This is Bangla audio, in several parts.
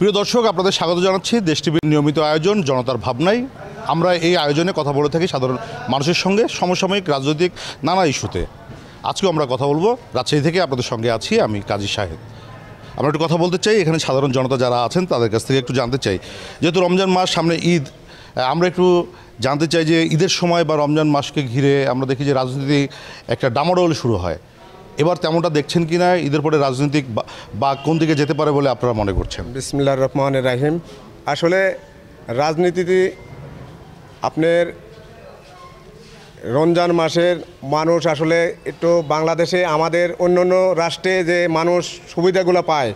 প্রিয় দর্শক, আপনাদের স্বাগত জানাচ্ছি দেশ টিভির নিয়মিত আয়োজন জনতার ভাবনায়। আমরা এই আয়োজনে কথা বলে থাকি সাধারণ মানুষের সঙ্গে সমসাময়িক রাজনৈতিক নানা ইস্যুতে। আজকেও আমরা কথা বলবো রাজশাহী থেকে। আপনাদের সঙ্গে আছি আমি কাজী শাহেদ। আমরা একটু কথা বলতে চাই এখানে সাধারণ জনতা যারা আছেন তাদের কাছ থেকে একটু জানতে চাই, যেহেতু রমজান মাস সামনে, ঈদ, আমরা একটু জানতে চাই যে ঈদের সময় বা রমজান মাসকে ঘিরে আমরা দেখি যে রাজনীতি একটা ডামাডোল শুরু হয়। এবার তেমনটা দেখছেন কি না? ঈদের পরে রাজনৈতিক বা কোন দিকে যেতে পারে বলে আপনারা মনে করছেন? বিসমিল্লাহির রহমানির রহিম। আসলে রাজনীতিতে আপনার রমজান মাসের মানুষ আসলে একটু বাংলাদেশে আমাদের অন্য অন্য রাষ্ট্রে যে মানুষ সুবিধাগুলো পায়,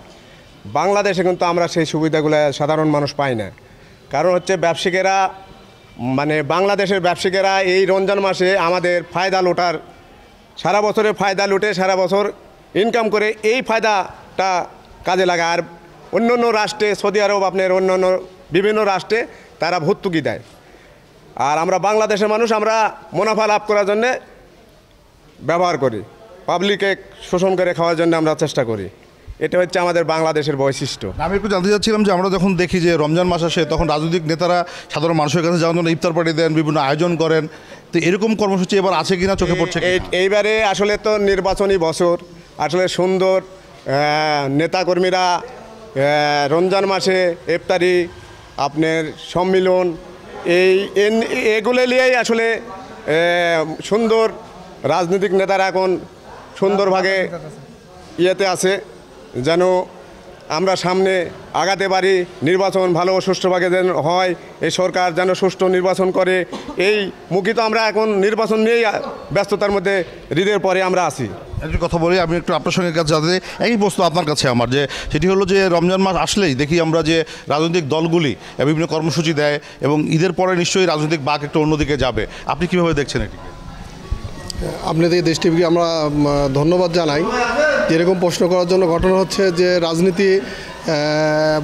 বাংলাদেশে কিন্তু আমরা সেই সুবিধাগুলো সাধারণ মানুষ পাই না। কারণ হচ্ছে ব্যবসায়ীরা, মানে বাংলাদেশের ব্যবসায়ীরা এই রমজান মাসে আমাদের ফায়দা লুটার, সারা বছরের ফায়দা লুটে সারা বছর ইনকাম করে এই ফায়দাটা কাজে লাগায়। আর অন্য অন্য রাষ্ট্রে, সৌদি আরব, আপনার অন্য অন্য বিভিন্ন রাষ্ট্রে তারা ভর্তুকি দেয়। আর আমরা বাংলাদেশের মানুষ আমরা মুনাফা লাভ করার জন্যে ব্যবহার করি, পাবলিকে শোষণ করে খাওয়ার জন্য আমরা চেষ্টা করি। এটা হচ্ছে আমাদের বাংলাদেশের বৈশিষ্ট্য। আমি একটু জানতে চাচ্ছিলাম যে আমরা যখন দেখি যে রমজান মাস আসে তখন রাজনৈতিক নেতারা সাধারণ মানুষের কাছে যাওয়ার জন্য ইফতার পার্টি দেন, বিভিন্ন আয়োজন করেন, তো এরকম কর্মসূচি এবার আছে কিনা চোখে পড়ছে? এইবারে আসলে তো নির্বাচনী বছর, আসলে সুন্দর নেতাকর্মীরা রমজান মাসে ইফতারি, আপনার সম্মিলন, এগুলো নিয়েই আসলে সুন্দর রাজনৈতিক নেতারা এখন সুন্দরভাবে ইয়েতে আছে, যেন আমরা সামনে আগাতে পারি। নির্বাচন ভালো সুষ্ঠুভাবে যেন হয়, এই সরকার যেন সুষ্ঠু নির্বাচন করে, এই মুখী তো আমরা এখন নির্বাচন নিয়েই ব্যস্ততার মধ্যে ঈদের পরে আমরা আছি। একটু কথা বলি, আমি একটু আপনার সঙ্গে কাছে যাতে একই প্রশ্ন আপনার কাছে আমার, যে সেটি হলো যে রমজান মাস আসলেই দেখি আমরা যে রাজনৈতিক দলগুলি বিভিন্ন কর্মসূচি দেয় এবং ঈদের পরে নিশ্চয়ই রাজনৈতিক বাঁক একটু অন্যদিকে যাবে। আপনি কীভাবে দেখছেন এটিকে? আপনাদের দেশ টিভিকে আমরা ধন্যবাদ জানাই যেরকম প্রশ্ন করার জন্য। ঘটনা হচ্ছে যে রাজনীতি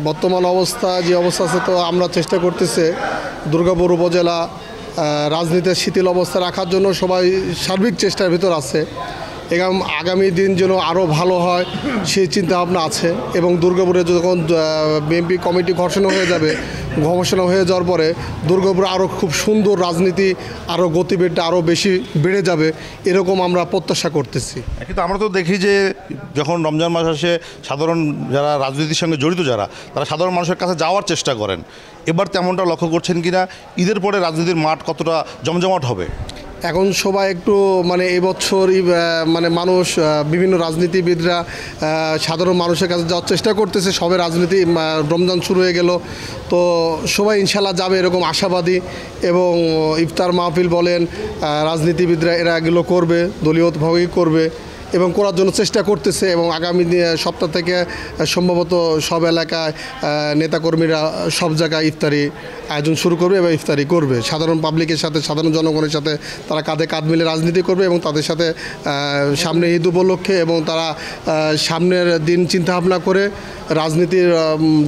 বর্তমান অবস্থা যে অবস্থা আছে, তো আমরা চেষ্টা করতেছে দুর্গাপুর উপজেলা রাজনীতির শিথিল অবস্থা রাখার জন্য সবাই সার্বিক চেষ্টার ভিতর আছে। এবং আগামী দিন যেন আরও ভালো হয় সেই চিন্তাভাবনা আছে। এবং দুর্গাপুরে যখন বিএনপি কমিটি ঘোষণা হয়ে যাবে, ঘোষণা হয়ে যাওয়ার পরে দুর্গাপুরে আরও খুব সুন্দর রাজনীতি, আরও গতিবেগটা আরও বেশি বেড়ে যাবে, এরকম আমরা প্রত্যাশা করতেছি। কিন্তু আমরা তো দেখি যে যখন রমজান মাস আসে সাধারণ যারা রাজনীতির সঙ্গে জড়িত যারা, তারা সাধারণ মানুষের কাছে যাওয়ার চেষ্টা করেন। এবার তেমনটা লক্ষ্য করছেন কিনা? ঈদের পরে রাজনীতির মাঠ কতটা জমজমাট হবে? এখন সবাই একটু মানে এবছরই মানে মানুষ, বিভিন্ন রাজনীতিবিদরা সাধারণ মানুষের কাছে যাওয়ার চেষ্টা করতেছে। সবে রাজনীতি রমজান শুরু হয়ে গেল, তো সবাই ইনশাল্লাহ যাবে এরকম আশাবাদী। এবং ইফতার মাহফিল বলেন, রাজনীতিবিদরা এরা এগুলো করবে, দলীয়ভাবেই করবে এবং করার জন্য চেষ্টা করতেছে। এবং আগামী সপ্তাহ থেকে সম্ভবত সব এলাকায় নেতাকর্মীরা সব জায়গায় ইফতারি আয়োজন শুরু করবে এবং ইফতারি করবে। সাধারণ পাবলিকের সাথে, সাধারণ জনগণের সাথে তারা কাঁধে কাঁধ মিলে রাজনীতি করবে এবং তাদের সাথে সামনে ঈদ উপলক্ষে এবং তারা সামনের দিন চিন্তাভাবনা করে রাজনীতির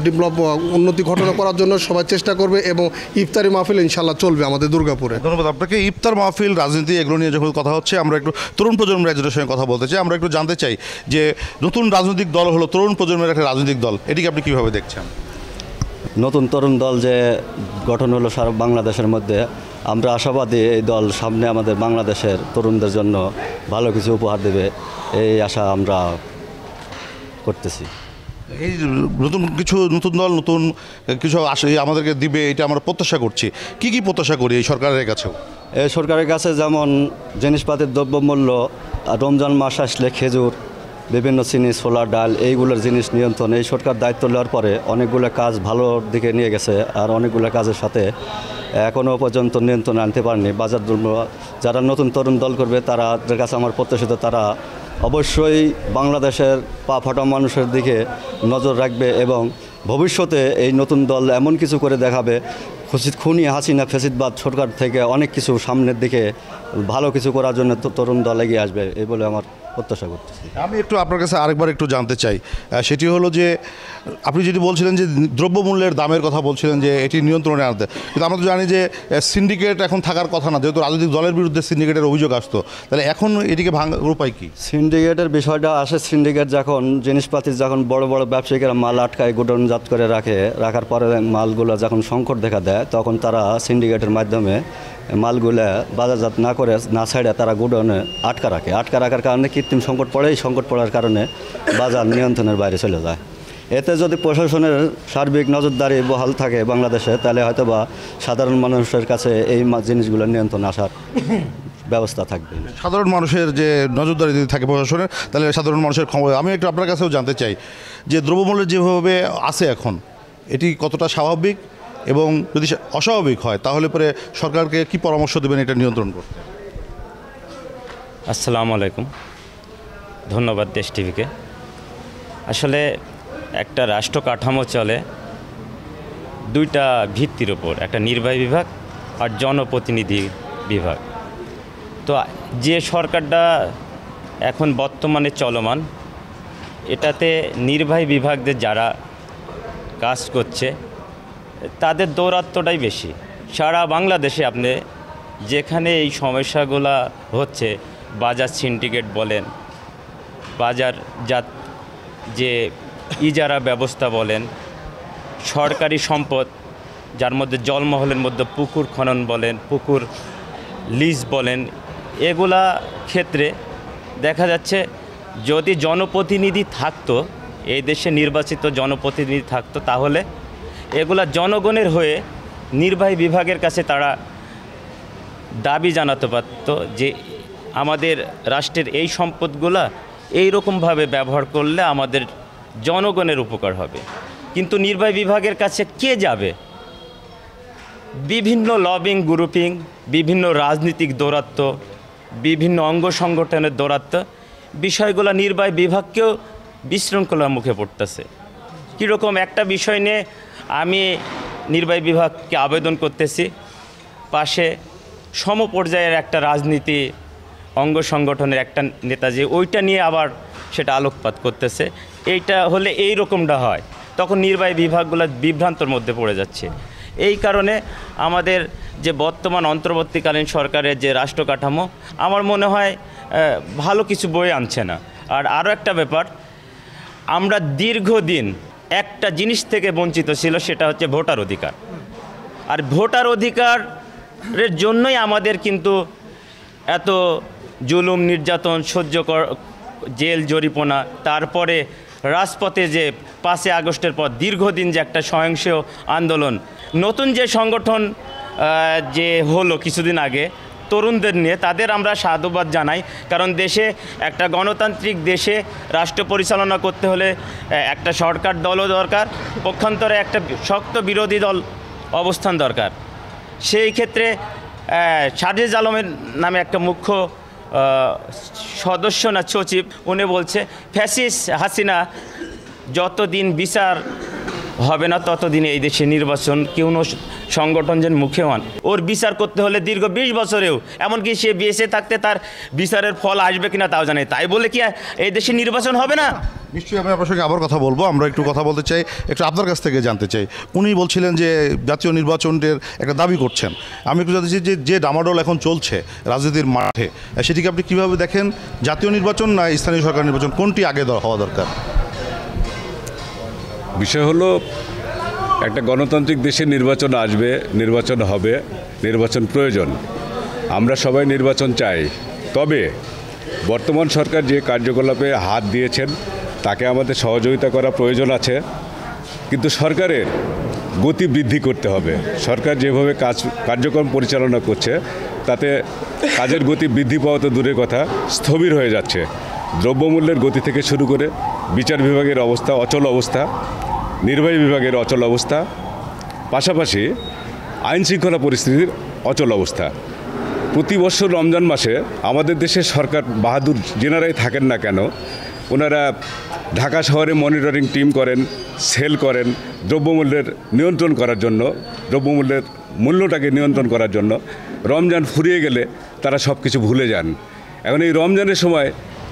ডেভেলপ উন্নতি ঘটনা করার জন্য সবাই চেষ্টা করবে। এবং ইফতারি মাহফিল ইনশাল্লাহ চলবে আমাদের দুর্গাপুরে। ধন্যবাদ আপনাকে। ইফতার মাহফিল, রাজনীতি, এগুলো নিয়ে যখন কথা হচ্ছে, আমরা একটু তরুণ প্রজন্মের একজনের সঙ্গে কথা বলতে চাই। আমরা একটু জানতে চাই যে নতুন রাজনৈতিক দল হলো তরুণ প্রজন্মের একটা রাজনৈতিক দল, এটিকে আপনি কীভাবে দেখছেন? নতুন তরুণ দল যে গঠন হলো সারা বাংলাদেশের মধ্যে, আমরা আশাবাদী এই দল সামনে আমাদের বাংলাদেশের তরুণদের জন্য ভালো কিছু উপহার দেবে, এই আশা আমরা করতেছি। এই নতুন দল নতুন কিছু আমাদেরকে দিবে, এটা আমরা প্রত্যাশা করছি। কি কি প্রত্যাশা করি এই সরকারের কাছেও? এই সরকারের কাছে যেমন জিনিসপাতির দ্রব্যমূল্য, রমজান মাস আসলে খেজুর, বিভিন্ন চিনি, ছোলা, ডাল, এইগুলোর জিনিস নিয়ন্ত্রণ, এই সরকার দায়িত্ব নেওয়ার পরে অনেকগুলো কাজ ভালোর দিকে নিয়ে গেছে। আর অনেকগুলো কাজের সাথে এখনও পর্যন্ত নিয়ন্ত্রণ আনতে পারেনি বাজার দ্রব্য। যারা নতুন তরুণ দল করবে তাদের কাছে আমার প্রত্যাশিত, তারা অবশ্যই বাংলাদেশের পা ফাটা মানুষের দিকে নজর রাখবে এবং ভবিষ্যতে এই নতুন দল এমন কিছু করে দেখাবে, খুনি হাসিনা ফ্যাসিদবাদ সরকার থেকে অনেক কিছু সামনের দিকে ভালো কিছু করার জন্য তরুণ দল এগিয়ে আসবে, এই বলে আমার প্রত্যাশা করতেছি। আমি একটু আপনার কাছে আরেকবার একটু জানতে চাই, সেটি হলো যে আপনি যদি বলছিলেন যে দ্রব্যমূল্যের দামের কথা বলছিলেন যে এটি নিয়ন্ত্রণে আনতে, কিন্তু আমরা তো জানি যে সিন্ডিকেট এখন থাকার কথা না, যেহেতু রাজনৈতিক দলের বিরুদ্ধে সিন্ডিকেটের অভিযোগ আসতো, তাহলে এখন এটিকে ভাঙার উপায় কী? সিন্ডিকেটের বিষয়টা আসে, সিন্ডিকেট যখন জিনিসপাতি যখন বড় বড় ব্যবসায়িকরা মাল আটকায় গোডাউনজাত করে রাখার পরে মালগুলো যখন সংকট দেখা দেয়, তখন তারা সিন্ডিকেটের মাধ্যমে মালগুলো বাজারজাত না করে না ছাড়ে তারা গোডাউনে আটকা রাখার কারণে কৃত্রিম সংকট পড়ে। এই সংকট পড়ার কারণে বাজার নিয়ন্ত্রণের বাইরে চলে যায়। এতে যদি প্রশাসনের সার্বিক নজরদারি বহাল থাকে বাংলাদেশে, তাহলে হয়তো বা সাধারণ মানুষের কাছে এই জিনিসগুলো নিয়ন্ত্রণ আসার ব্যবস্থা থাকবে। সাধারণ মানুষের যে নজরদারি যদি থাকে প্রশাসনের, তাহলে সাধারণ মানুষের ক্ষমতা। আমি একটু আপনার কাছেও জানতে চাই যে দ্রব্যমূল্যের যেভাবে আছে এখন, এটি কতটা স্বাভাবিক, এবং যদি অস্বাভাবিক হয় তাহলে পরে সরকারকে কি পরামর্শ দেবেন এটা নিয়ন্ত্রণ করতে? আসসালামু আলাইকুম, ধন্যবাদ দেশ টিভিকে। আসলে একটা রাষ্ট্র কাঠামো চলে দুইটা ভিত্তির উপর, একটা নির্বাহী বিভাগ আর জনপ্রতিনিধি বিভাগ। তো যে সরকারটা এখন বর্তমানে চলমান, এটাতে নির্বাহী বিভাগদের যারা কাজ করছে তাদের দৌরাত্ম্যটাই বেশি। সারা বাংলাদেশে আপনি যেখানে এই সমস্যাগুলো হচ্ছে, বাজার সিন্ডিকেট বলেন, বাজারজাত যে ইজারা ব্যবস্থা বলেন, সরকারি সম্পদ যার মধ্যে জলমহলের মধ্যে পুকুর খনন বলেন, পুকুর লিজ বলেন, এগুলা ক্ষেত্রে দেখা যাচ্ছে যদি জনপ্রতিনিধি থাকতো, এই দেশে নির্বাচিত জনপ্রতিনিধি থাকতো, তাহলে এগুলা জনগণের হয়ে নির্বাহী বিভাগের কাছে তারা দাবি জানাতে পারত যে আমাদের রাষ্ট্রের এই সম্পদগুলা এই রকমভাবে ব্যবহার করলে আমাদের জনগণের উপকার হবে। কিন্তু নির্বাহী বিভাগের কাছে কে যাবে? বিভিন্ন লবিং গ্রুপিং, বিভিন্ন রাজনৈতিক দৌরাত্ম্য, বিভিন্ন অঙ্গ সংগঠনের দৌরাত্ম্য, বিষয়গুলো নির্বাহী বিভাগকেও বিশৃঙ্খলার মুখে পড়তেছে। কীরকম একটা বিষয় নিয়ে আমি নির্বাহী বিভাগকে আবেদন করতেছি, পাশে সমপর্যায়ের একটা রাজনীতি অঙ্গ সংগঠনের একটা নেতা যে ওইটা নিয়ে আবার সেটা আলোকপাত করতেছে। এইটা হলে এই রকমটা হয়, তখন নির্বাহী বিভাগগুলো বিভ্রান্তর মধ্যে পড়ে যাচ্ছে। এই কারণে আমাদের যে বর্তমান অন্তর্বর্তীকালীন সরকারের যে রাষ্ট্র কাঠামো, আমার মনে হয় ভালো কিছু বয়ে আনছে না। আর আরও একটা ব্যাপার, আমরা দীর্ঘদিন একটা জিনিস থেকে বঞ্চিত ছিল, সেটা হচ্ছে ভোটার অধিকার। আর ভোটার অধিকারের জন্যই আমাদের কিন্তু এত জুলুম নির্যাতন সহ্য জেল জরিমানা, তারপরে রাজপথে যে 5 আগস্টের পর দীর্ঘদিন যে একটা সহিংস আন্দোলন, নতুন যে সংগঠন যে হলো কিছুদিন আগে তরুণদের নিয়ে, তাদের আমরা সাধুবাদ জানাই। কারণ দেশে একটা গণতান্ত্রিক দেশে রাষ্ট্র পরিচালনা করতে হলে একটা সরকার দলও দরকার, পক্ষান্তরে একটা শক্ত বিরোধী দল অবস্থান দরকার। সেই ক্ষেত্রে সাজেজ আলমের নামে একটা মুখ্য সদস্য না সচিব, উনি বলছে ফ্যাসিস্ট হাসিনা যতদিন বিচার হবে না ততদিন এই দেশে নির্বাচন কেউ সংগঠন যেন মুখে হন। ওর বিচার করতে হলে দীর্ঘ 20 বছরেও, এমনকি সে বেঁচে থাকতে তার বিচারের ফল আসবে কিনা তাও জানে, তাই বলে কি এই দেশে নির্বাচন হবে না? নিশ্চয়ই আমি আপনার সঙ্গে আবার কথা বলবো। আমরা একটু কথা বলতে চাই, একটু আপনার কাছ থেকে জানতে চাই। উনি বলছিলেন যে জাতীয় নির্বাচনের একটা দাবি করছেন। আমি একটু জানতে চাই যে ডামাডোল এখন চলছে রাজনীতির মাঠে, সেটিকে আপনি কীভাবে দেখেন? জাতীয় নির্বাচন না স্থানীয় সরকার নির্বাচন, কোনটি আগে হওয়া দরকার? বিষয় হলো, একটা গণতান্ত্রিক দেশে নির্বাচন আসবে, নির্বাচন হবে, নির্বাচন প্রয়োজন। আমরা সবাই নির্বাচন চাই। তবে বর্তমান সরকার যে কার্যকলাপে হাত দিয়েছেন তাকে আমাদের সহযোগিতা করা প্রয়োজন আছে, কিন্তু সরকারের গতি বৃদ্ধি করতে হবে। সরকার যেভাবে কার্যক্রম পরিচালনা করছে তাতে কাজের গতি বৃদ্ধি পাওয়া তো দূরের কথা, স্থবির হয়ে যাচ্ছে। দ্রব্যমূল্যের গতি থেকে শুরু করে বিচার বিভাগের অবস্থা অচল অবস্থা, নির্বাহী বিভাগের অচল অবস্থা, পাশাপাশি আইন শৃঙ্খলা পরিস্থিতির অচল অবস্থা। প্রতি বছর রমজান মাসে আমাদের দেশের সরকার বাহাদুর যেনারাই থাকেন না কেন, ওনারা ঢাকা শহরে মনিটরিং টিম করেন, সেল করেন, দ্রব্যমূল্যের নিয়ন্ত্রণ করার জন্য, দ্রব্যমূল্যের মূল্যটাকে নিয়ন্ত্রণ করার জন্য। রমজান ফুরিয়ে গেলে তারা সব কিছু ভুলে যান। এখন এই রমজানের সময়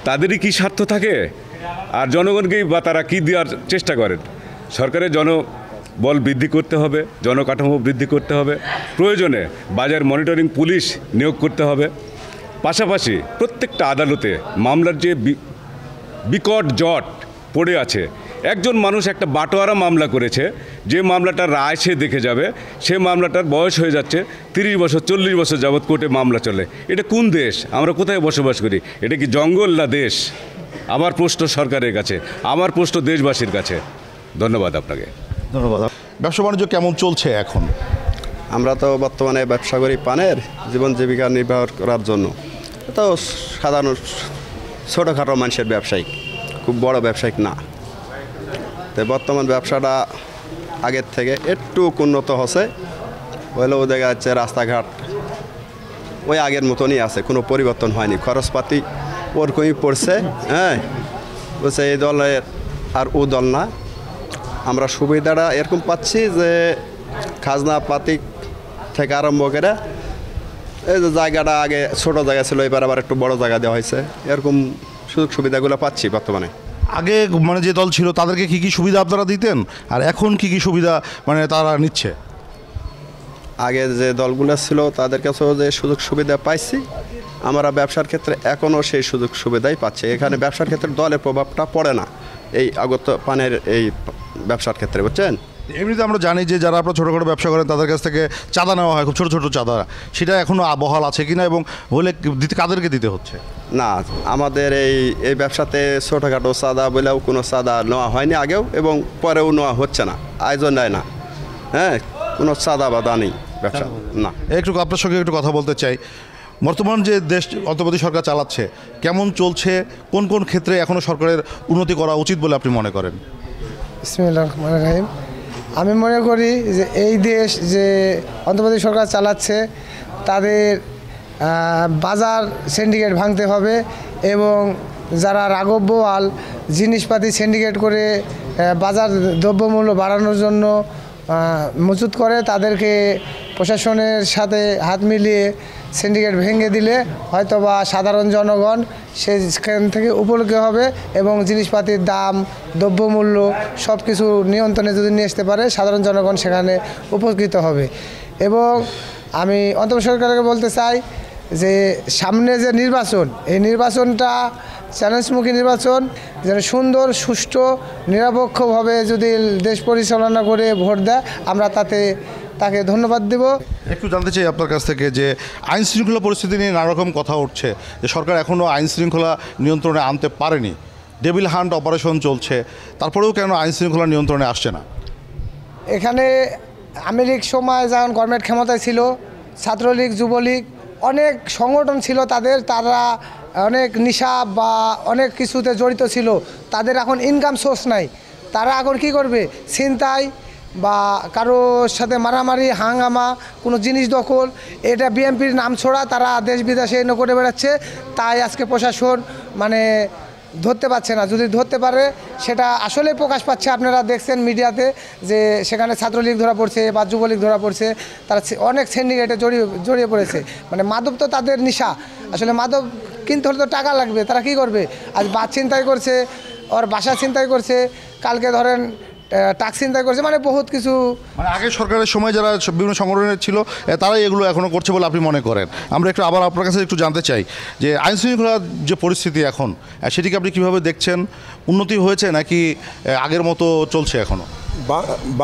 তাদেরই কি স্বার্থ থাকে, আর জনগণকেই বা তারা কী দেওয়ার চেষ্টা করেন? সরকারের জনবল বৃদ্ধি করতে হবে, জনকাঠামো বৃদ্ধি করতে হবে, প্রয়োজনে বাজার মনিটরিং পুলিশ নিয়োগ করতে হবে। পাশাপাশি প্রত্যেকটা আদালতে মামলার যে বিকট জট পড়ে আছে, একজন মানুষ একটা বাটোয়ারা মামলা করেছে, যে মামলাটার রায় সে দেখে যাবে, সে মামলাটার বয়স হয়ে যাচ্ছে 30 বছর 40 বছর যাবৎ কোর্টে মামলা চলে। এটা কোন দেশ? আমরা কোথায় বসবাস করি? এটা কি জঙ্গল না দেশ? আমার প্রশ্ন সরকারের কাছে, আমার প্রশ্ন দেশবাসীর কাছে। ধন্যবাদ আপনাকে। ধন্যবাদ। ব্যবসা বাণিজ্য কেমন চলছে এখন? আমরা তো বর্তমানে ব্যবসা করি পানের, জীবন জীবিকা নির্বাহ করার জন্য। তো সাধারণ ছোটোখাটো মানুষের ব্যবসায়িক, খুব বড় ব্যবসায়িক না। তো বর্তমান ব্যবসাটা আগের থেকে একটু উন্নত হচ্ছে, হলেও দেখা যাচ্ছে রাস্তাঘাট ওই আগের মতনই আছে, কোনো পরিবর্তন হয়নি। খরচপাতি ওরকমই পড়ছে। হ্যাঁ, বলছে এই দলের আর ও দল না। আমরা সুবিধাটা এরকম পাচ্ছি যে খাজনা পাতি থেকে আরম্ভ করে এই যে জায়গাটা আগে ছোট জায়গা ছিল, এবার আবার একটু বড় জায়গা দেওয়া হয়েছে, এরকম সুযোগ সুবিধাগুলো পাচ্ছি বর্তমানে। আগে মানে যে দল ছিল তাদেরকে কি কি সুবিধা আপনারা দিতেন, আর এখন কি কি সুবিধা মানে তারা নিচ্ছে? আগে যে দলগুলো ছিল তাদের কাছেও যে সুযোগ সুবিধা পাইছি, আমরা ব্যবসার ক্ষেত্রে এখনও সেই সুযোগ সুবিধাই পাচ্ছি। এখানে ব্যবসার ক্ষেত্রে দলের প্রভাবটা পড়ে না এই আগত পানের এই ব্যবসার ক্ষেত্রে, বুঝছেন? এমনিতে আমরা জানি যে যারা আপনারা ছোটোখাটো ব্যবসা করেন তাদের কাছ থেকে চাঁদা নেওয়া হয়, খুব ছোটো ছোটো চাঁদা, সেটা এখনও বহাল আছে কিনা, এবং হলে দিতে কাদেরকে দিতে হচ্ছে? না, আমাদের এই ব্যবসাতে ছোটোখাটো চাঁদা বলেও কোনো চাঁদা নেওয়া হয়নি আগেও, এবং পরেও নেওয়া হচ্ছে না, আয়োজন নেয় না। হ্যাঁ, কোনো চাঁদা বাদা নেই ব্যবসা না। একটু আপনার সঙ্গে একটু কথা বলতে চাই। বর্তমান যে দেশ অন্তর্বর্তী সরকার চালাচ্ছে কেমন চলছে, কোন কোন ক্ষেত্রে এখনও সরকারের উন্নতি করা উচিত বলে আপনি মনে করেন? বিসমিল্লাহির রহমানির রহিম। আমি মনে করি যে এই দেশ যে অন্তর্বর্তী সরকার চালাচ্ছে তাদের বাজার সিন্ডিকেট ভাঙতে হবে, এবং যারা রাঘববোয়াল জিনিসপাতি সিন্ডিকেট করে বাজার দ্রব্যমূল্য বাড়ানোর জন্য মজুত করে, তাদেরকে প্রশাসনের সাথে হাত মিলিয়ে সিন্ডিকেট ভেঙে দিলে হয়তোবা সাধারণ জনগণ সেখান থেকে উপকৃত হবে, এবং জিনিসপাতির দাম দ্রব্যমূল্য সব কিছু নিয়ন্ত্রণে যদি নিয়ে আসতে পারে সাধারণ জনগণ সেখানে উপকৃত হবে। এবং আমি অন্তর্বর্তী সরকারকে বলতে চাই যে সামনে যে নির্বাচন, এই নির্বাচনটা চ্যালেঞ্জমুখী নির্বাচন, যেন সুন্দর সুষ্ঠু নিরপেক্ষভাবে যদি দেশ পরিচালনা করে ভোট দেয়, আমরা তাকে ধন্যবাদ দেব। একটু জানতে চাই আপনার কাছ থেকে যে আইন শৃঙ্খলা পরিস্থিতি নিয়ে নানা রকম কথা উঠছে, যে সরকার এখনও আইন শৃঙ্খলা নিয়ন্ত্রণে আনতে পারেনি, ডেভিল হান্ট অপারেশন চলছে, তারপরেও কেন আইন শৃঙ্খলা নিয়ন্ত্রণে আসছে না? এখানে আওয়ামী লীগ সময় যখন গভর্নমেন্ট ক্ষমতায় ছিল, ছাত্রলীগ যুবলীগ অনেক সংগঠন ছিল, তারা অনেক নিশা বা অনেক কিছুতে জড়িত ছিল, তাদের এখন ইনকাম সোর্স নাই। তারা এখন কি করবে? ছিনতাই বা কারোর সাথে মারামারি, হাঙ্গামা, কোনো জিনিস দখল, এটা বিএনপির নাম ছড়া তারা দেশ বিদেশে এনে করে বেড়াচ্ছে। তাই আজকে প্রশাসন মানে ধরতে পারছে না। যদি ধরতে পারে সেটা আসলে প্রকাশ পাচ্ছে, আপনারা দেখছেন মিডিয়াতে যে সেখানে ছাত্রলীগ ধরা পড়ছে বা যুবলীগ ধরা পড়ছে, তারা অনেক সিন্ডিকেটে জড়িয়ে পড়েছে। মানে মাদক তো তাদের নেশা, আসলে মাদক কিনতে হলে তো টাকা লাগবে, তারা কি করবে? আজ বাস ছিনতাই করছে, ওর বাসা ছিনতাই করছে, কালকে ধরেন টাক্স ছিনতাই করছে, মানে বহুত কিছু। মানে আগে সরকারের সময় যারা বিভিন্ন সংগঠনের ছিল তারাই এগুলো এখনও করছে বলে আপনি মনে করেন? আমরা একটু আবার আপনার কাছে একটু জানতে চাই যে আইন শৃঙ্খলার যে পরিস্থিতি এখন, সেটিকে আপনি কীভাবে দেখছেন? উন্নতি হয়েছে নাকি আগের মতো চলছে এখনও?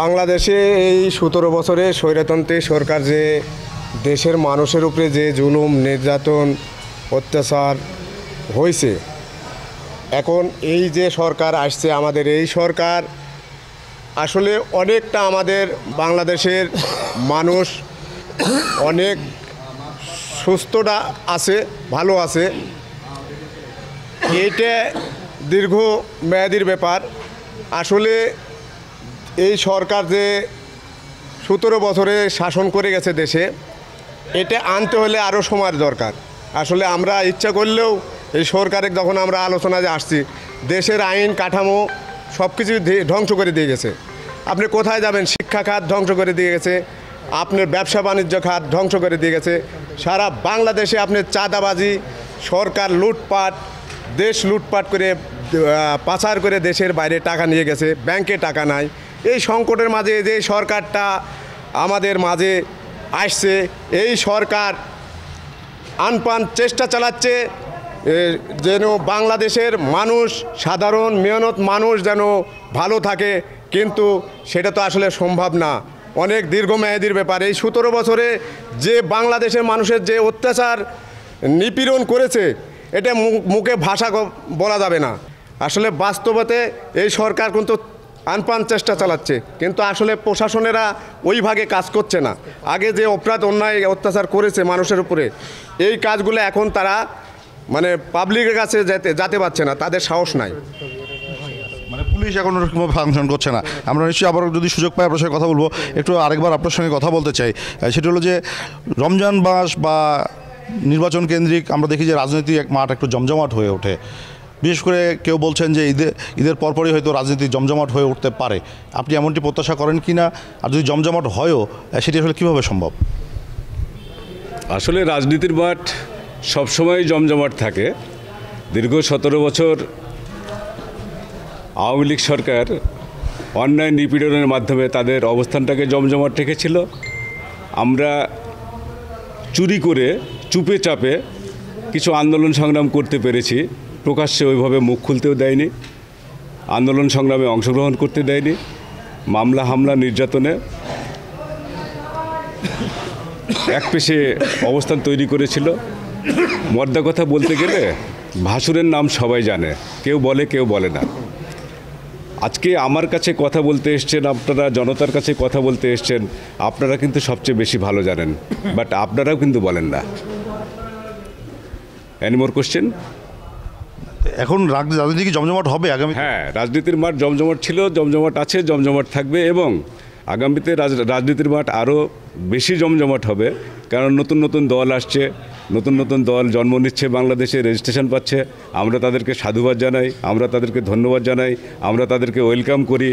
বাংলাদেশে এই 17 বছরে স্বৈরতন্ত্রী সরকার যে দেশের মানুষের উপরে যে জুলুম নির্যাতন অত্যাচার হয়েছে, এখন এই যে সরকার আসছে, আমাদের এই সরকার আসলে অনেকটা আমাদের বাংলাদেশের মানুষ অনেক সুস্থটা আছে, ভালো আছে। এইটা দীর্ঘ মেয়াদির ব্যাপার। আসলে এই সরকার যে 17 বছরে শাসন করে গেছে দেশে, এটা আনতে হলে আরও সময়ের দরকার। আসলে আমরা ইচ্ছা করলেও এই সরকারের যখন আমরা আলোচনায় আসছি, দেশের আইন কাঠামো সব কিছু ধ্বংস করে দিয়ে গেছে। আপনি কোথায় যাবেন? শিক্ষা খাত ধ্বংস করে দিয়ে গেছে, আপনার ব্যবসা বাণিজ্য খাত ধ্বংস করে দিয়ে গেছে। সারা বাংলাদেশে আপনার চাঁদাবাজি, সরকার লুটপাট, দেশ লুটপাট করে পাচার করে দেশের বাইরে টাকা নিয়ে গেছে, ব্যাংকে টাকা নাই। এই সংকটের মাঝে যে সরকারটা আমাদের মাঝে আসছে, এই সরকার আনপান চেষ্টা চালাচ্ছে যেন বাংলাদেশের মানুষ, সাধারণ মেহনত মানুষ যেন ভালো থাকে, কিন্তু সেটা তো আসলে সম্ভব না। অনেক দীর্ঘমেয়াদীর ব্যাপার। এই 17 বছরে যে বাংলাদেশের মানুষের যে অত্যাচার নিপীড়ন করেছে, এটা মুখে ভাষা বলা যাবে না। আসলে বাস্তবতে এই সরকার কিন্তু আনপান চেষ্টা চালাচ্ছে, কিন্তু আসলে প্রশাসনেরা ওই ভাগে কাজ করছে না। আগে যে অপরাধ অন্যায় অত্যাচার করেছে মানুষের উপরে, এই কাজগুলো এখন তারা মানে পাবলিকের কাছে যেতে পারছে না, তাদের সাহস নাই। মানে পুলিশ এখন ওরকমভাবে ফাংশন করছে না। আমরা নিশ্চয়ই আবার যদি সুযোগ পাই আপনার সঙ্গে কথা বলবো। একটু আরেকবার আপনার সঙ্গে কথা বলতে চাই, সেটা হলো যে রমজান মাস বা নির্বাচন কেন্দ্রিক আমরা দেখি যে রাজনৈতিক এক মাঠ একটু জমজমাট হয়ে ওঠে। বিশেষ করে কেউ বলছেন যে ঈদের পরপরই হয়তো রাজনীতি জমজমাট হয়ে উঠতে পারে। আপনি এমনটি প্রত্যাশা করেন কি না? আর যদি জমজমাট হয়ও, সেটি আসলে কীভাবে সম্ভব? আসলে রাজনীতির মাঠ সবসময় জমজমাট থাকে। দীর্ঘ 17 বছর আওয়ামী লীগ সরকার অন্যায় নিপীড়নের মাধ্যমে তাদের অবস্থানটাকে জমজমাট রেখেছিল। আমরা চুরি করে চুপে চাপে কিছু আন্দোলন সংগ্রাম করতে পেরেছি, প্রকাশ্যে ওইভাবে মুখ খুলতেও দেয়নি, আন্দোলন সংগ্রামে অংশগ্রহণ করতে দেয়নি। মামলা হামলা নির্যাতনে এক পেশে অবস্থান তৈরি করেছিল। মর্দা কথা বলতে গেলে ভাসুরের নাম সবাই জানে, কেউ বলে কেউ বলে না। আজকে আমার কাছে কথা বলতে এসছেন, আপনারা জনতার কাছে কথা বলতে এসছেন, আপনারা কিন্তু সবচেয়ে বেশি ভালো জানেন, বাট আপনারাও কিন্তু বলেন না। Any more question? এখন রাজনীতি কি জমজমাট হবে আগামী? হ্যাঁ, রাজনীতির মাঠ জমজমাট ছিল, জমজমাট আছে, জমজমাট থাকবে, এবং আগামীতে রাজনীতির মাঠ আরও বেশি জমজমাট হবে। কারণ নতুন নতুন দল আসছে, নতুন নতুন দল জন্ম নিচ্ছে, বাংলাদেশে রেজিস্ট্রেশন পাচ্ছে। আমরা তাদেরকে সাধুবাদ জানাই, আমরা তাদেরকে ধন্যবাদ জানাই, আমরা তাদেরকে ওয়েলকাম করি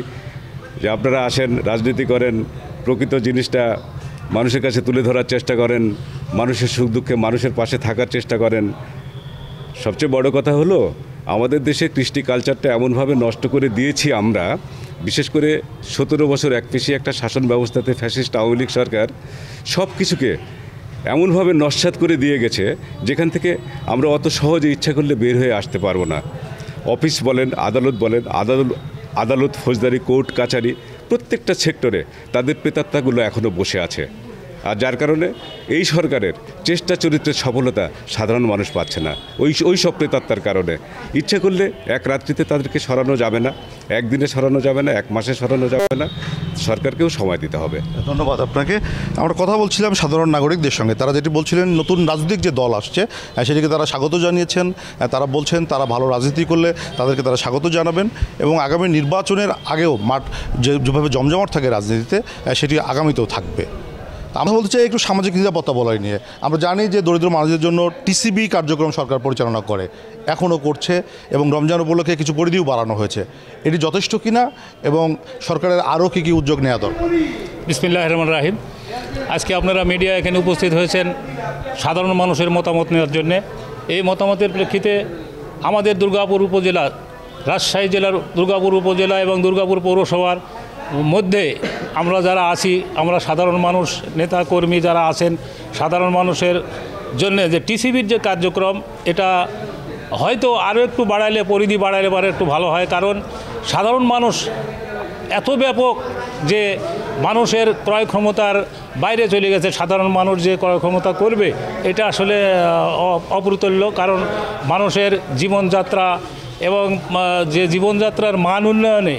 যে আপনারা আসেন, রাজনীতি করেন, প্রকৃত জিনিসটা মানুষের কাছে তুলে ধরার চেষ্টা করেন, মানুষের সুখ দুঃখে মানুষের পাশে থাকার চেষ্টা করেন। সবচেয়ে বড় কথা হলো আমাদের দেশে কৃষ্টি কালচারটা এমনভাবে নষ্ট করে দিয়েছি আমরা, বিশেষ করে 17 বছর একপেশি একটা শাসন ব্যবস্থাতে ফ্যাসিস্ট আওয়ামী লীগ সরকার সব কিছুকে এমনভাবে নস্যাৎ করে দিয়ে গেছে, যেখান থেকে আমরা অত সহজে ইচ্ছা করলে বের হয়ে আসতে পারবো না। অফিস বলেন, আদালত বলেন, আদালত ফৌজদারি, কোর্ট কাছারি, প্রত্যেকটা সেক্টরে তাদের প্রেতাত্মাগুলো এখনও বসে আছে। আর যার কারণে এই সরকারের চেষ্টা চরিত্রের সফলতা সাধারণ মানুষ পাচ্ছে না। ওই সব প্রেতাত্মার কারণে ইচ্ছা করলে এক রাত্রিতে তাদেরকে সরানো যাবে না, একদিনে সরানো যাবে না, 1 মাসে সরানো যাবে না, সরকারকেও সময় দিতে হবে। ধন্যবাদ আপনাকে। আমরা কথা বলছিলাম সাধারণ নাগরিকদের সঙ্গে, তারা যেটি বলছিলেন নতুন রাজনৈতিক যে দল আসছে সেটিকে তারা স্বাগত জানিয়েছেন। তারা বলছেন তারা ভালো রাজনীতি করলে তাদেরকে তারা স্বাগত জানাবেন, এবং আগামী নির্বাচনের আগেও মাঠ যেভাবে জমজমাট থাকে রাজনীতিতে, সেটি আগামীতেও থাকবে। আমরা বলতে চাই একটু সামাজিক নিরাপত্তা বলয় নিয়ে। আমরা জানি যে দরিদ্র মানুষদের জন্য টিসিবি কার্যক্রম সরকার পরিচালনা করে, এখনও করছে, এবং রমজান উপলক্ষে কিছু পরিধিও বাড়ানো হয়েছে। এটি যথেষ্ট কিনা এবং সরকারের আরও কী কী উদ্যোগ নেওয়া দরকার? বিসমিল্লাহির রহমানির রহিম। আজকে আপনারা মিডিয়া এখানে উপস্থিত হয়েছেন সাধারণ মানুষের মতামত নেওয়ার জন্যে। এই মতামতের প্রেক্ষিতে আমাদের দুর্গাপুর উপজেলা, রাজশাহী জেলার দুর্গাপুর উপজেলা এবং দুর্গাপুর পৌরসভার মধ্যে আমরা যারা আছি, আমরা সাধারণ মানুষ, নেতা কর্মী যারা আছেন, সাধারণ মানুষের জন্য যে টিসিবির যে কার্যক্রম, এটা হয়তো আরও একটু বাড়াইলে, পরিধি বাড়াইলে পারে একটু ভালো হয়। কারণ সাধারণ মানুষ এত ব্যাপক যে মানুষের ক্রয় ক্ষমতার বাইরে চলে গেছে। সাধারণ মানুষ যে ক্রয় ক্ষমতা করবে এটা আসলে অপ্রতুল্য। কারণ মানুষের জীবনযাত্রা এবং যে জীবনযাত্রার মান উন্নয়নে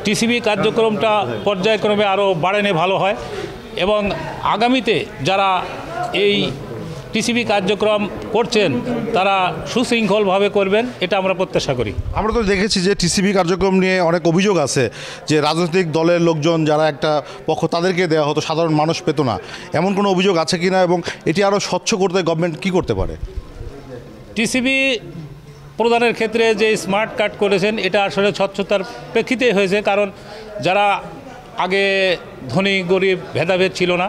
টিসিবি কার্যক্রমটা পর্যায়ক্রমে আরও বাড়ানো ভালো হয়, এবং আগামীতে যারা এই টিসিবি কার্যক্রম করছেন তারা সুশৃঙ্খলভাবে করবেন, এটা আমরা প্রত্যাশা করি। আমরা তো দেখেছি যে টিসিবি কার্যক্রম নিয়ে অনেক অভিযোগ আছে যে রাজনৈতিক দলের লোকজন যারা একটা পক্ষ তাদেরকে দেওয়া হতো, সাধারণ মানুষ পেত না। এমন কোনো অভিযোগ আছে কি না, এবং এটি আরও স্বচ্ছ করতে গভর্নমেন্ট কী করতে পারে? টিসিবি প্রদানের ক্ষেত্রে যে স্মার্ট কার্ড করেছেন এটা আসলে স্বচ্ছতার প্রেক্ষিতে হয়েছে। কারণ যারা আগে ধনী গরিব ভেদাভেদ ছিল না,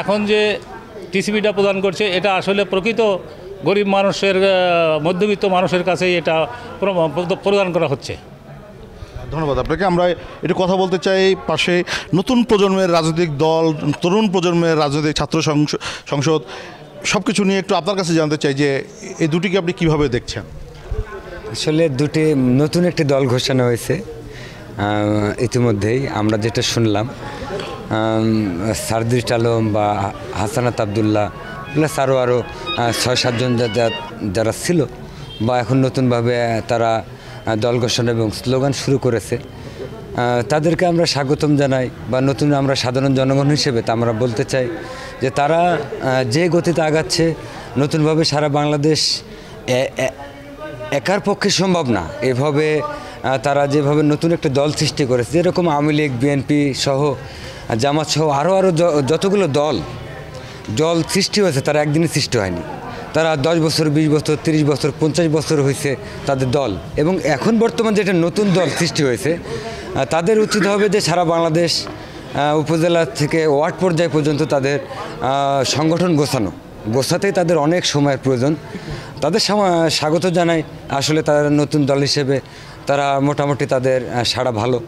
এখন যে টিসিবিটা প্রদান করছে এটা আসলে প্রকৃত গরিব মানুষের মধ্যবিত্ত মানুষের কাছেই এটা প্রদান করা হচ্ছে। ধন্যবাদ আপনাকে। আমরা একটু কথা বলতে চাই পাশে নতুন প্রজন্মের রাজনৈতিক দল, তরুণ প্রজন্মের রাজনৈতিক ছাত্র সংসদ সব কিছু নিয়ে একটু আপনার কাছে জানতে চাই যে এই দুটিকে আপনি কিভাবে দেখছেন? আসলে দুটি নতুন একটি দল ঘোষণা হয়েছে ইতিমধ্যেই, আমরা যেটা শুনলাম সারদিস আলম বা হাসানাত আবদুল্লাহ প্লাস আরও 6-7 জন যারা ছিল বা এখন নতুনভাবে তারা দল ঘোষণা এবং স্লোগান শুরু করেছে, তাদেরকে আমরা স্বাগতম জানাই বা নতুন আমরা সাধারণ জনগণ হিসেবে তা আমরা বলতে চাই যে তারা যে গতিতে আগাচ্ছে নতুনভাবে সারা বাংলাদেশ একার পক্ষে সম্ভব না। এভাবে তারা যেভাবে নতুন একটা দল সৃষ্টি করেছে, যেরকম আওয়ামী লীগ, বিএনপি সহ জামাত সহ আরও যতগুলো দল সৃষ্টি হয়েছে তারা একদিনে সৃষ্টি হয়নি। তারা 10 বছর, 20 বছর, 30 বছর, 50 বছর হয়েছে তাদের দল, এবং এখন বর্তমান যেটা নতুন দল সৃষ্টি হয়েছে তাদের উচিত হবে যে সারা বাংলাদেশ উপজেলা থেকে ওয়ার্ড পর্যায় পর্যন্ত তাদের সংগঠন গোছাতেই তাদের অনেক সময়ের প্রয়োজন। তাদের স্বাগত জানাই। আসলে তারা নতুন দল হিসেবে তারা মোটামুটি তাদের সাড়া ভালো,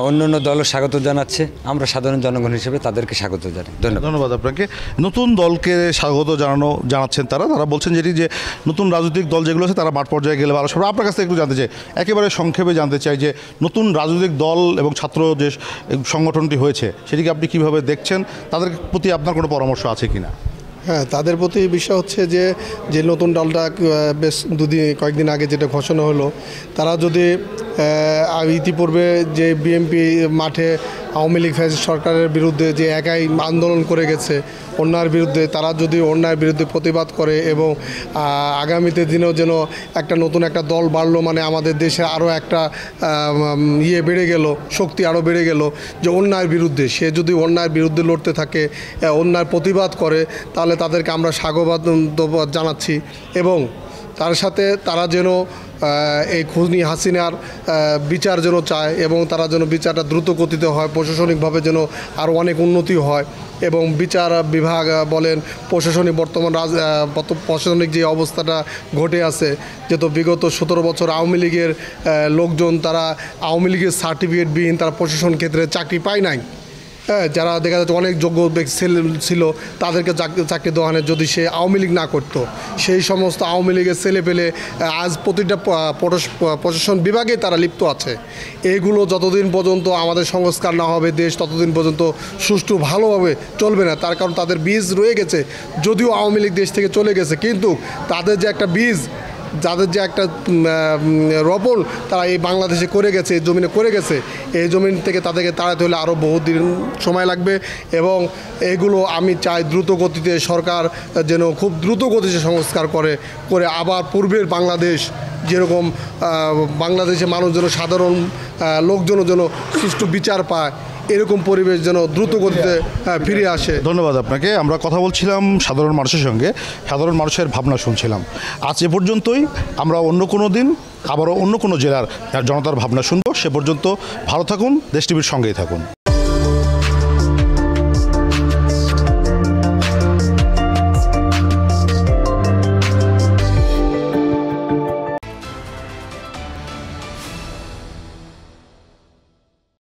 অন্যান্য দলও স্বাগত জানাচ্ছে, আমরা সাধারণ জনগণ হিসেবে তাদেরকে স্বাগত জানাই। ধন্যবাদ আপনাকে। নতুন দলকে স্বাগত জানাচ্ছেন তারা বলছেন যে নতুন রাজনৈতিক দল যেগুলো আছে তারা মাঠ পর্যায়ে গেলে ভালো। আপনার কাছ থেকে একটু জানতে চাই, একেবারে সংক্ষেপে জানতে চাই যে নতুন রাজনৈতিক দল এবং ছাত্র যে সংগঠনটি হয়েছে সেটিকে আপনি কীভাবে দেখছেন, তাদের প্রতি আপনার কোনো পরামর্শ আছে কি না? হ্যাঁ, তাদের প্রতি বিষয় হচ্ছে যে নতুন দলটা বেশ কয়েকদিন আগে যেটা ঘোষণা হলো, তারা যদি ইতিপূর্বে যে বিএনপি মাঠে আওয়ামী লীগ সরকারের বিরুদ্ধে যে একাই আন্দোলন করে গেছে অন্যায়ের বিরুদ্ধে, তারা যদি অন্যায়ের বিরুদ্ধে প্রতিবাদ করে এবং আগামীতে দিনেও যেন একটা নতুন একটা দল বাড়লো, মানে আমাদের দেশে আরও একটা বেড়ে গেল, শক্তি আরও বেড়ে গেল যে অন্যায়ের বিরুদ্ধে, সে যদি অন্যায়ের বিরুদ্ধে লড়তে থাকে, অন্যায়ের প্রতিবাদ করে, তাহলে তাদেরকে আমরা স্বাগত জানাচ্ছি। এবং তার সাথে তারা যেন এই খুনি হাসিনার বিচার যেন চায় এবং তারা যেন বিচারটা দ্রুত গতিতে হয়, প্রশাসনিকভাবে যেন আরও অনেক উন্নতি হয় এবং বিচার বিভাগ বলেন, প্রশাসনিক যে অবস্থাটা ঘটে আছে, যেহেতু বিগত 17 বছর আওয়ামী লীগের লোকজন তারা আওয়ামী লীগের সার্টিফিকেটবিহীন তারা প্রশাসন ক্ষেত্রে চাকরি পায় নাই। হ্যাঁ, যারা দেখা যাচ্ছে অনেক যোগ্য ছিল তাদেরকে চাকরি দেওয়ানে যদি সে আওয়ামী লীগ না করতো, সেই সমস্ত আওয়ামী লীগের ছেলে পেলে আজ প্রতিটা প্রশাসন বিভাগে তারা লিপ্ত আছে। এইগুলো যতদিন পর্যন্ত আমাদের সংস্কার না হবে দেশ ততদিন পর্যন্ত সুষ্ঠু ভালোভাবে চলবে না। তার কারণ তাদের বীজ রয়ে গেছে, যদিও আওয়ামী লীগ দেশ থেকে চলে গেছে, কিন্তু তাদের যে একটা বীজ, যাদের যে একটা রোপণ তারা এই বাংলাদেশে করে গেছে, এই জমিনে করে গেছে, এই জমিন থেকে তাদেরকে তাড়াতে হলে আরও বহুদিন সময় লাগবে। এবং এগুলো আমি চাই দ্রুত গতিতে সরকার যেন খুব দ্রুত গতিতে সংস্কার করে আবার পূর্বের বাংলাদেশ যেরকম বাংলাদেশে মানুষ যেন সাধারণ লোকজনও যেন সুষ্ঠু বিচার পায়, এরকম পরিবেশ যেন দ্রুত গতিতে ফিরে আসে। ধন্যবাদ আপনাকে। আমরা কথা বলছিলাম সাধারণ মানুষের সঙ্গে, সাধারণ মানুষের ভাবনা শুনছিলাম। আজ এ পর্যন্তই। আমরা অন্য কোনো দিন আবারও অন্য কোনো জেলার জনতার ভাবনা শুনবো। সে পর্যন্ত ভালো থাকুন, দেশ টিভির সঙ্গেই থাকুন।